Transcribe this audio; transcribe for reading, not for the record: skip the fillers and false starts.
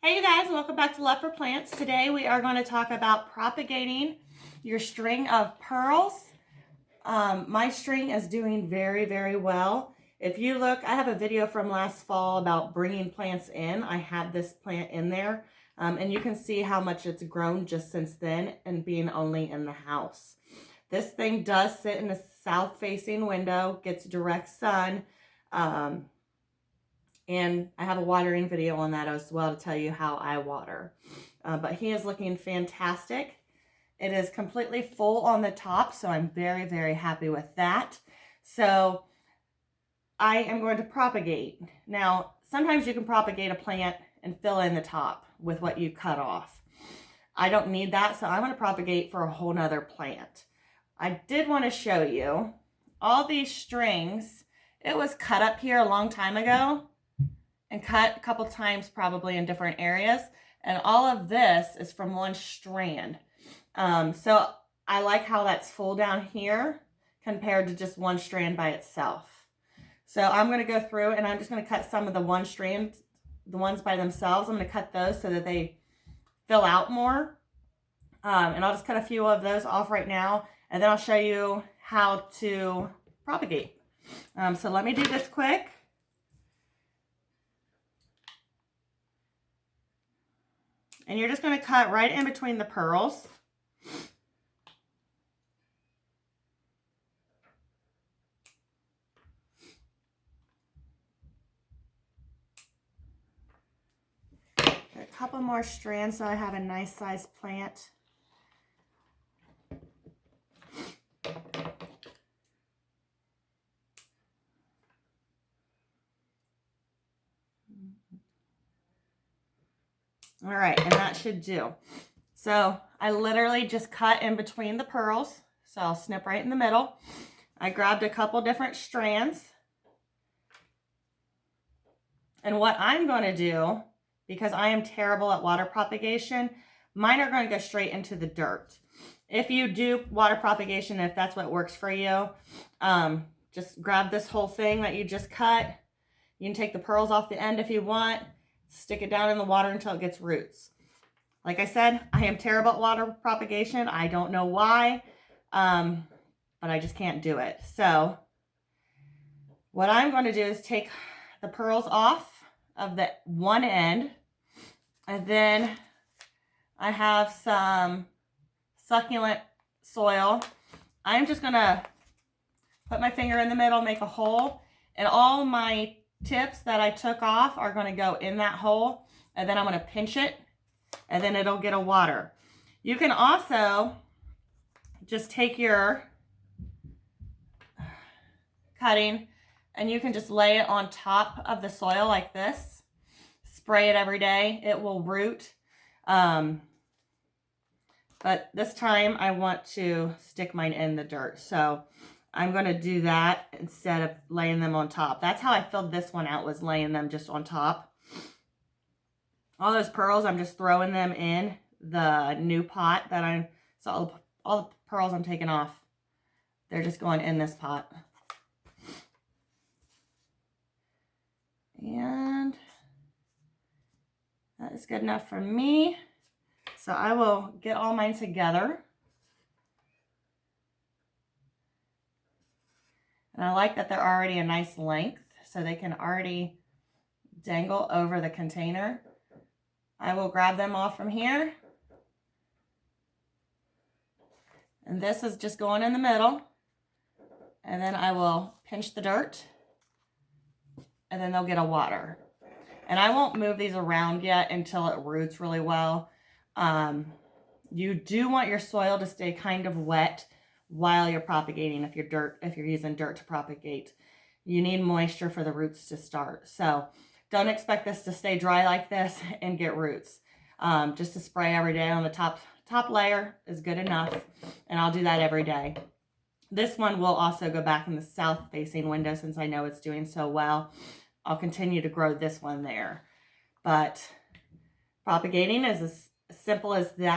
Hey you guys, welcome back to Love for Plants. Today we are going to talk about propagating your string of pearls. My string is doing very well. If you look, I have a video from last fall about bringing plants in. I had this plant in there and you can see how much it's grown just since then and being only in the house. This thing does sit in a south facing window, gets direct sun. And I have a watering video on that as well to tell you how I water. But he is looking fantastic. It is completely full on the top, so I'm very happy with that. So I am going to propagate. Now, sometimes you can propagate a plant and fill in the top with what you cut off. I don't need that, so I'm going to propagate for a whole nother plant. I did want to show you all these strings. It was cut up here a long time ago and cut a couple times probably in different areas. And all of this is from one strand. So I like how that's full down here compared to just one strand by itself. So I'm going to go through and I'm just going to cut some of the one strand, the ones by themselves. I'm going to cut those so that they fill out more. And I'll just cut a few of those off right now. And then I'll show you how to propagate. So let me do this quick. And you're just going to cut right in between the pearls. Got a couple more strands so I have a nice sized plant. All right, and that should do. So I literally just cut in between the pearls. So I'll snip right in the middle. I grabbed a couple different strands. And what I'm going to do, because I am terrible at water propagation, mine are going to go straight into the dirt. If you do water propagation, if that's what works for you, just grab this whole thing that you just cut. You can take the pearls off the end if you want. Stick it down in the water until it gets roots. Like I said, I am terrible at water propagation. I don't know why, but I just can't do it. So what I'm going to do is take the pearls off of the one end, and then I have some succulent soil. I'm just going to put my finger in the middle, make a hole, and all my tips that I took off are going to go in that hole, and then I'm going to pinch it, and then it'll get a water. You can also just take your cutting and you can just lay it on top of the soil like this. Spray it every day. It will root. But this time I want to stick mine in the dirt. So I'm going to do that instead of laying them on top. That's how I filled this one out, was laying them just on top. All those pearls, I'm just throwing them in the new pot that I saw. All the pearls I'm taking off, they're just going in this pot. And that is good enough for me. So I will get all mine together. And I like that they're already a nice length, so they can already dangle over the container. I will grab them off from here. And this is just going in the middle. And then I will pinch the dirt. And then they'll get a water. And I won't move these around yet until it roots really well. You do want your soil to stay kind of wet while you're propagating. If you're using dirt to propagate, you need moisture for the roots to start. So don't expect this to stay dry like this and get roots. Just to spray every day on the top layer is good enough, and I'll do that every day. This one will also go back in the south facing window since I know it's doing so well. I'll continue to grow this one there. But propagating is as simple as that.